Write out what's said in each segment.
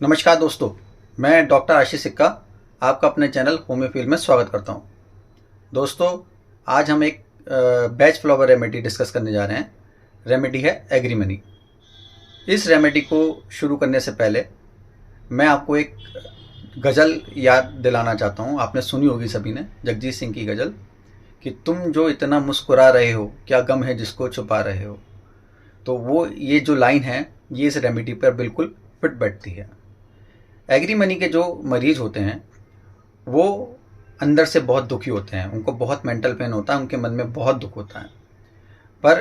नमस्कार दोस्तों, मैं डॉक्टर आशीष सिक्का आपका अपने चैनल होम्योपैथी में स्वागत करता हूं। दोस्तों, आज हम एक बैच फ्लावर रेमेडी डिस्कस करने जा रहे हैं। रेमेडी है एग्री मनी। इस रेमेडी को शुरू करने से पहले मैं आपको एक गज़ल याद दिलाना चाहता हूं। आपने सुनी होगी सभी ने, जगजीत सिंह की गज़ल कि तुम जो इतना मुस्कुरा रहे हो, क्या गम है जिसको छुपा रहे हो। तो वो ये जो लाइन है, ये इस रेमेडी पर बिल्कुल फिट बैठती है। एग्री मनी के जो मरीज होते हैं वो अंदर से बहुत दुखी होते हैं, उनको बहुत मेंटल पेन होता है, उनके मन में बहुत दुख होता है, पर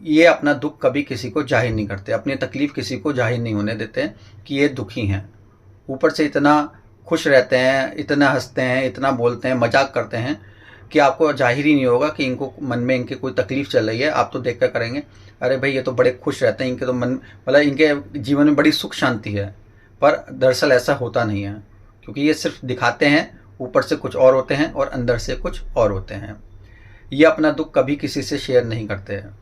ये अपना दुख कभी किसी को जाहिर नहीं करते, अपनी तकलीफ़ किसी को जाहिर नहीं होने देते कि ये दुखी हैं। ऊपर से इतना खुश रहते हैं, इतना हंसते हैं, इतना बोलते हैं, मजाक करते हैं कि आपको जाहिर ही नहीं होगा कि इनको मन में इनके कोई तकलीफ़ चल रही है। आप तो देख कर करेंगे, अरे भाई ये तो बड़े खुश रहते हैं, इनके तो मन मतलब इनके जीवन में बड़ी सुख शांति है। पर दरअसल ऐसा होता नहीं है, क्योंकि ये सिर्फ दिखाते हैं, ऊपर से कुछ और होते हैं और अंदर से कुछ और होते हैं। ये अपना दुख कभी किसी से शेयर नहीं करते हैं।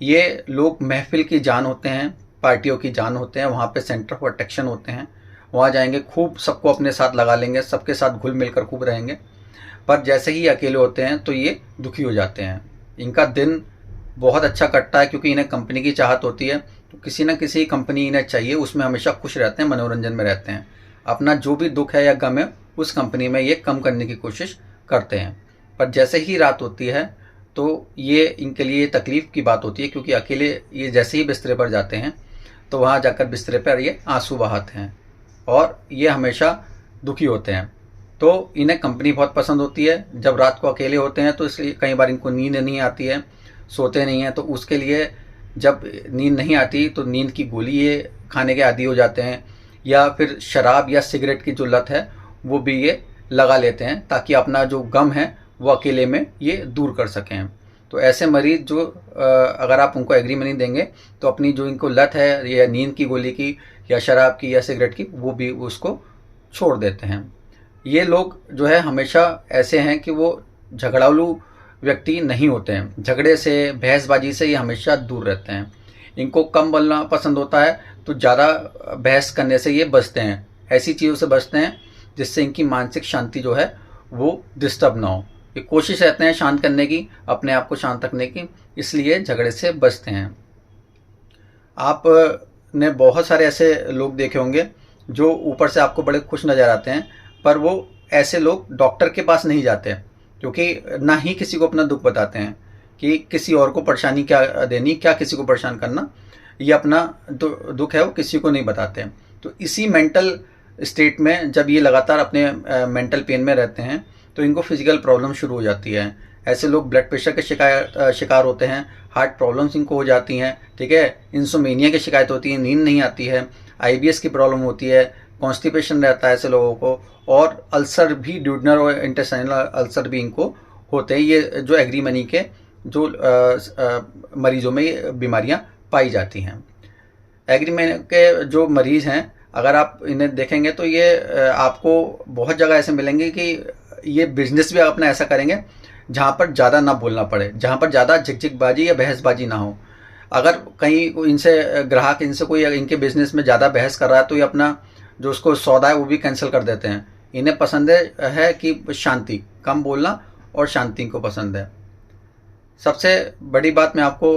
ये लोग महफिल की जान होते हैं, पार्टियों की जान होते हैं, वहाँ पे सेंटर ऑफ अट्रैक्शन होते हैं। वहाँ जाएंगे, खूब सबको अपने साथ लगा लेंगे, सबके साथ घुल मिलकर खूब रहेंगे, पर जैसे ही अकेले होते हैं तो ये दुखी हो जाते हैं। इनका दिन बहुत अच्छा कटता है क्योंकि इन्हें कंपनी की चाहत होती है, तो किसी न किसी कंपनी इन्हें चाहिए, उसमें हमेशा खुश रहते हैं, मनोरंजन में रहते हैं। अपना जो भी दुख है या गम है उस कंपनी में ये कम करने की कोशिश करते हैं। पर जैसे ही रात होती है तो ये इनके लिए तकलीफ़ की बात होती है, क्योंकि अकेले ये जैसे ही बिस्तरे पर जाते हैं तो वहाँ जाकर बिस्तरे पर ये आंसू बहाते हैं और ये हमेशा दुखी होते हैं। तो इन्हें कंपनी बहुत पसंद होती है। जब रात को अकेले होते हैं तो इसलिए कई बार इनको नींद नहीं आती है, सोते नहीं हैं, तो उसके लिए जब नींद नहीं आती तो नींद की गोली ये खाने के आदी हो जाते हैं, या फिर शराब या सिगरेट की जो लत है वो भी ये लगा लेते हैं, ताकि अपना जो गम है वो अकेले में ये दूर कर सकें। तो ऐसे मरीज जो अगर आप उनको एग्री मनी देंगे तो अपनी जो इनको लत है या नींद की गोली की या शराब की या सिगरेट की, वो भी उसको छोड़ देते हैं। ये लोग जो है हमेशा ऐसे हैं कि वो झगड़ालू व्यक्ति नहीं होते हैं, झगड़े से बहसबाजी से ये हमेशा दूर रहते हैं। इनको कम बोलना पसंद होता है, तो ज़्यादा बहस करने से ये बचते हैं, ऐसी चीज़ों से बचते हैं जिससे इनकी मानसिक शांति जो है वो डिस्टर्ब ना हो। ये कोशिश रहते हैं शांत करने की, अपने आप को शांत रखने की, इसलिए झगड़े से बचते हैं। आप ने बहुत सारे ऐसे लोग देखे होंगे जो ऊपर से आपको बड़े खुश नज़र आते हैं, पर वो ऐसे लोग डॉक्टर के पास नहीं जाते, क्योंकि ना ही किसी को अपना दुख बताते हैं कि किसी और को परेशानी क्या देनी, क्या किसी को परेशान करना। ये अपना दुख है वो किसी को नहीं बताते हैं। तो इसी मेंटल स्टेट में जब ये लगातार अपने मेंटल पेन में रहते हैं तो इनको फिजिकल प्रॉब्लम शुरू हो जाती है। ऐसे लोग ब्लड प्रेशर के शिकार होते हैं, हार्ट प्रॉब्लम्स इनको हो जाती हैं, ठीक है, इंसोमेनिया की शिकायत होती है, नींद नहीं आती है, IBS की प्रॉब्लम होती है, कॉन्स्टिपेशन रहता है ऐसे लोगों को, और अल्सर भी, ड्यूडनल और इंटेस्टाइनल अल्सर भी इनको होते हैं। ये जो एग्री मनी के जो मरीजों में ये बीमारियां पाई जाती हैं। एग्री मनी के जो मरीज़ हैं, अगर आप इन्हें देखेंगे तो ये आपको बहुत जगह ऐसे मिलेंगे कि ये बिजनेस भी अपना ऐसा करेंगे जहाँ पर ज़्यादा ना बोलना पड़े, जहाँ पर ज़्यादा झिकझिकबाजी या बहसबाजी ना हो। अगर कहीं इनसे ग्राहक इनसे कोई इनके बिजनेस में ज़्यादा बहस कर रहा है तो ये अपना जो उसको सौदा है वो भी कैंसिल कर देते हैं। इन्हें पसंद है कि शांति, कम बोलना और शांति को पसंद है। सबसे बड़ी बात मैं आपको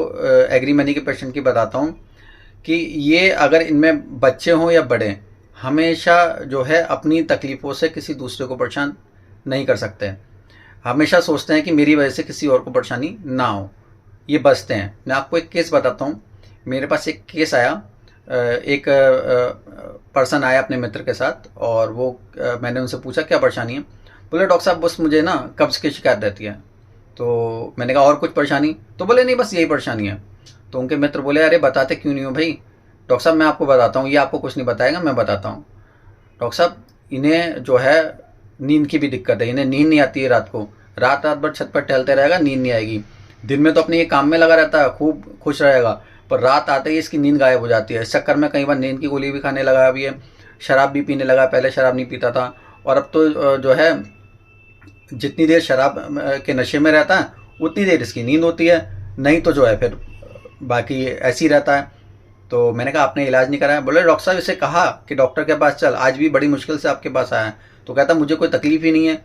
एग्री मनी के पेशेंट की बताता हूँ कि ये अगर इनमें बच्चे हों या बड़े, हमेशा जो है अपनी तकलीफ़ों से किसी दूसरे को परेशान नहीं कर सकते। हमेशा सोचते हैं कि मेरी वजह से किसी और को परेशानी ना हो, ये बचते हैं। मैं आपको एक केस बताता हूँ। मेरे पास एक केस आया, एक पर्सन आया अपने मित्र के साथ, और वो मैंने उनसे पूछा क्या परेशानी है। बोले डॉक्टर साहब बस मुझे ना कब्ज़ की शिकायत रहती है। तो मैंने कहा और कुछ परेशानी? तो बोले नहीं बस यही परेशानी है। तो उनके मित्र बोले अरे बताते क्यों नहीं हो भाई? डॉक्टर साहब मैं आपको बताता हूँ, ये आपको कुछ नहीं बताएगा, मैं बताता हूँ। डॉक्टर साहब इन्हें जो है नींद की भी दिक्कत है, इन्हें नींद नहीं आती है रात को, रात भर छत पर टहलते रहेगा, नींद नहीं आएगी। दिन में तो अपने ये काम में लगा रहता है, खूब खुश रहेगा, पर रात आते ही इसकी नींद गायब हो जाती है। इस चक्कर में कई बार नींद की गोली भी खाने लगा भी है, शराब भी पीने लगा। पहले शराब नहीं पीता था, और अब तो जो है जितनी देर शराब के नशे में रहता है उतनी देर इसकी नींद होती है, नहीं तो जो है फिर बाकी ऐसे ही रहता है। तो मैंने कहा आपने इलाज नहीं कराया? बोले डॉक्टर साहब इसे कहा कि डॉक्टर के पास चल, आज भी बड़ी मुश्किल से आपके पास आया है। तो कहता मुझे कोई तकलीफ ही नहीं है,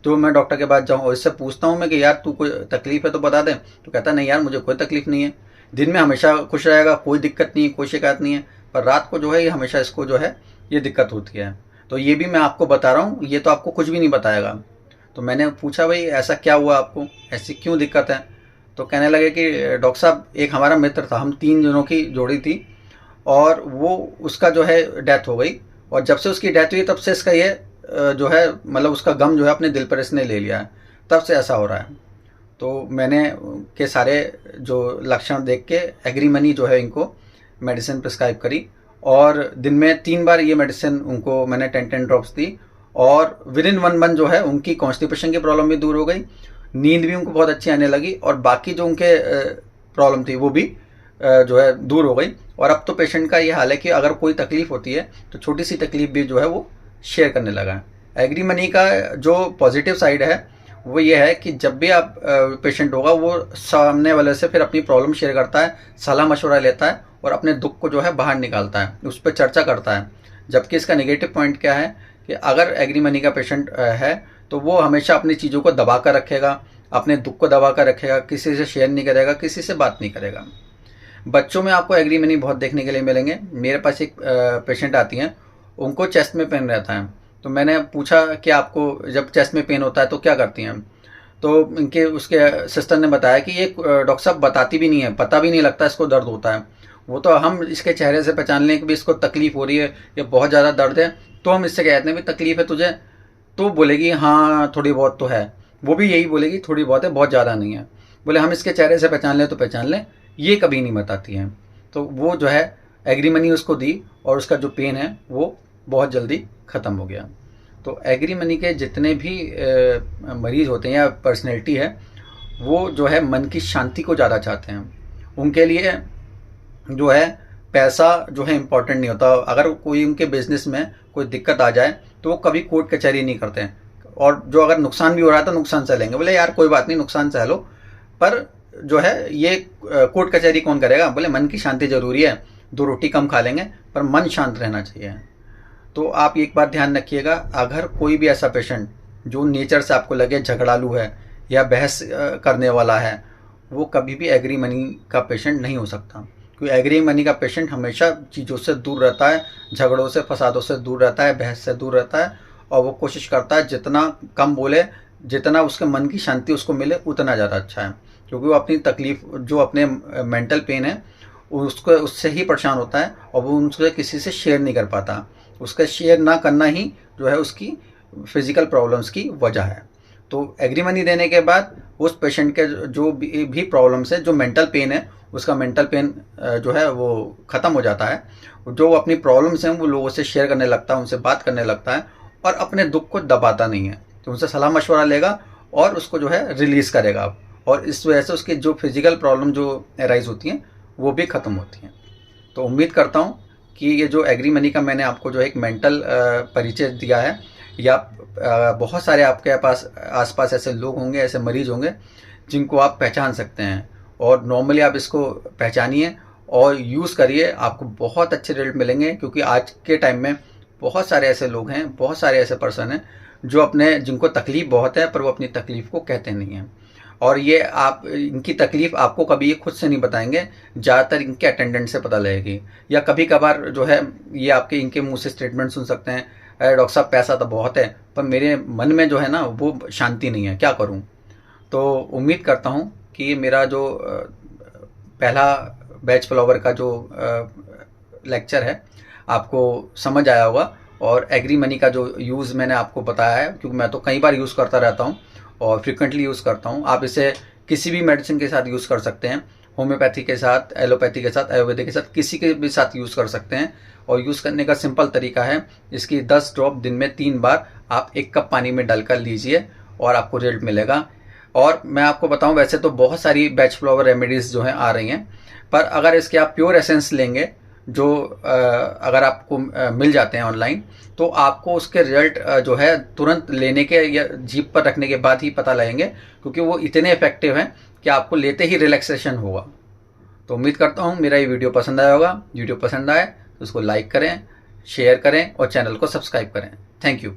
तो मैं डॉक्टर के पास जाऊँ? और इससे पूछता हूँ मैं कि यार तू कोई तकलीफ है तो बता दे, तो कहता नहीं यार मुझे कोई तकलीफ नहीं है, दिन में हमेशा खुश रहेगा, कोई दिक्कत नहीं है, कोई शिकायत नहीं है, पर रात को जो है ये हमेशा इसको जो है ये दिक्कत होती है। तो ये भी मैं आपको बता रहा हूँ, ये तो आपको कुछ भी नहीं बताएगा। तो मैंने पूछा भाई ऐसा क्या हुआ आपको, ऐसी क्यों दिक्कत है? तो कहने लगे कि डॉक्टर साहब एक हमारा मित्र था, हम 3 जनों की जोड़ी थी, और वो उसका जो है डेथ हो गई, और जब से उसकी डेथ हुई तब से इसका ये जो है मतलब उसका गम जो है अपने दिल पर इसने ले लिया है, तब से ऐसा हो रहा है। तो मैंने के सारे जो लक्षण देख के एग्री मनी जो है इनको मेडिसिन प्रिस्क्राइब करी, और दिन में 3 बार ये मेडिसिन उनको मैंने 10-10 ड्रॉप्स दी, और विद इन 1 मंथ जो है उनकी कॉन्स्टिपेशन की प्रॉब्लम भी दूर हो गई, नींद भी उनको बहुत अच्छी आने लगी, और बाकी जो उनके प्रॉब्लम थी वो भी जो है दूर हो गई। और अब तो पेशेंट का ये हाल है कि अगर कोई तकलीफ होती है तो छोटी सी तकलीफ भी जो है वो शेयर करने लगा है। एग्री मनी का जो पॉजिटिव साइड है वो ये है कि जब भी आप पेशेंट होगा वो सामने वाले से फिर अपनी प्रॉब्लम शेयर करता है, सलाह मशवरा लेता है, और अपने दुख को जो है बाहर निकालता है, उस पर चर्चा करता है। जबकि इसका नेगेटिव पॉइंट क्या है कि अगर एग्री मनी का पेशेंट है तो वो हमेशा अपनी चीज़ों को दबा कर रखेगा, अपने दुख को दबा कर रखेगा, किसी से शेयर नहीं करेगा, किसी से बात नहीं करेगा। बच्चों में आपको एग्री मनी बहुत देखने के लिए मिलेंगे। मेरे पास एक पेशेंट आती हैं, उनको चेस्ट में पेन रहता है, तो मैंने पूछा कि आपको जब चेस्ट में पेन होता है तो क्या करती हैं? तो इनके उसके सिस्टर ने बताया कि ये डॉक्टर साहब बताती भी नहीं है, पता भी नहीं लगता इसको दर्द होता है, वो तो हम इसके चेहरे से पहचान लें कि भी इसको तकलीफ हो रही है या बहुत ज़्यादा दर्द है, तो हम इससे कहते हैं भी तकलीफ है तुझे, तो बोलेगी हाँ थोड़ी बहुत तो है, वो भी यही बोलेगी थोड़ी बहुत है, बहुत ज़्यादा नहीं है। बोले हम इसके चेहरे से पहचान लें तो पहचान लें, ये कभी नहीं बताती हैं। तो वो जो है एग्री मनी उसको दी, और उसका जो पेन है वो बहुत जल्दी ख़त्म हो गया। तो एग्री मनी के जितने भी मरीज़ होते हैं या पर्सनैलिटी है, वो जो है मन की शांति को ज़्यादा चाहते हैं। उनके लिए जो है पैसा जो है इम्पोर्टेंट नहीं होता। अगर कोई उनके बिजनेस में कोई दिक्कत आ जाए तो वो कभी कोर्ट कचहरी नहीं करते हैं, और जो अगर नुकसान भी हो रहा है तो नुकसान सह लेंगे, बोले यार कोई बात नहीं नुकसान सह लो, पर जो है ये कोर्ट कचहरी कौन करेगा? बोले मन की शांति ज़रूरी है, 2 रोटी कम खा लेंगे पर मन शांत रहना चाहिए। तो आप एक बात ध्यान रखिएगा, अगर कोई भी ऐसा पेशेंट जो नेचर से आपको लगे झगड़ालू है या बहस करने वाला है, वो कभी भी एग्री मनी का पेशेंट नहीं हो सकता। क्योंकि एग्री मनी का पेशेंट हमेशा चीज़ों से दूर रहता है, झगड़ों से फसादों से दूर रहता है, बहस से दूर रहता है, और वो कोशिश करता है जितना कम बोले, जितना उसके मन की शांति उसको मिले उतना ज़्यादा अच्छा है। क्योंकि वो अपनी तकलीफ़ जो अपने मेंटल पेन है उसको उससे ही परेशान होता है, और वो उनसे किसी से शेयर नहीं कर पाता। उसका शेयर ना करना ही जो है उसकी फिज़िकल प्रॉब्लम्स की वजह है। तो एग्री मनी देने के बाद उस पेशेंट के जो भी प्रॉब्लम्स है, जो मेंटल पेन है, उसका मेंटल पेन जो है वो ख़त्म हो जाता है। जो अपनी प्रॉब्लम्स हैं वो लोगों से शेयर करने लगता है, उनसे बात करने लगता है, और अपने दुख को दबाता नहीं है। तो उनसे सलाह मशवरा लेगा और उसको जो है रिलीज़ करेगा आप, और इस वजह से उसकी जो फिज़िकल प्रॉब्लम जो अराइज़ होती हैं वो भी ख़त्म होती हैं। तो उम्मीद करता हूँ कि ये जो एग्री मनी का मैंने आपको जो एक मेंटल परिचय दिया है, या बहुत सारे आपके पास आसपास ऐसे लोग होंगे, ऐसे मरीज़ होंगे जिनको आप पहचान सकते हैं, और नॉर्मली आप इसको पहचानिए और यूज़ करिए, आपको बहुत अच्छे रिजल्ट मिलेंगे। क्योंकि आज के टाइम में बहुत सारे ऐसे लोग हैं, बहुत सारे ऐसे पर्सन हैं जो जिनको तकलीफ़ बहुत है पर वो अपनी तकलीफ़ को कहते नहीं हैं, और ये आप इनकी तकलीफ़ आपको कभी ये खुद से नहीं बताएंगे, ज़्यादातर इनके अटेंडेंट से पता लगेगी, या कभी कभार जो है ये आपके इनके मुंह से स्टेटमेंट सुन सकते हैं, अरे डॉक्टर साहब पैसा तो बहुत है पर मेरे मन में जो है ना वो शांति नहीं है, क्या करूं? तो उम्मीद करता हूं कि मेरा जो पहला बैच फ्लावर का जो लेक्चर है आपको समझ आया होगा, और एग्री मनी का जो यूज़ मैंने आपको बताया है, क्योंकि मैं तो कई बार यूज़ करता रहता हूँ और फ्रिक्वेंटली यूज़ करता हूँ। आप इसे किसी भी मेडिसिन के साथ यूज़ कर सकते हैं, होम्योपैथी के साथ, एलोपैथी के साथ, आयुर्वेदिक के साथ, किसी के भी साथ यूज़ कर सकते हैं। और यूज़ करने का सिंपल तरीका है, इसकी 10 ड्रॉप दिन में 3 बार आप 1 कप पानी में डालकर लीजिए और आपको रिजल्ट मिलेगा। और मैं आपको बताऊं, वैसे तो बहुत सारी बैच फ्लावर रेमेडीज़ जो हैं आ रही हैं, पर अगर इसके आप प्योर एसेंस लेंगे जो अगर आपको मिल जाते हैं ऑनलाइन, तो आपको उसके रिजल्ट जो है तुरंत लेने के या जीभ पर रखने के बाद ही पता लगेंगे, क्योंकि वो इतने इफेक्टिव हैं कि आपको लेते ही रिलैक्सेशन होगा। तो उम्मीद करता हूँ मेरा ये वीडियो पसंद आया होगा। वीडियो पसंद आए तो उसको लाइक करें, शेयर करें और चैनल को सब्सक्राइब करें। Thank you.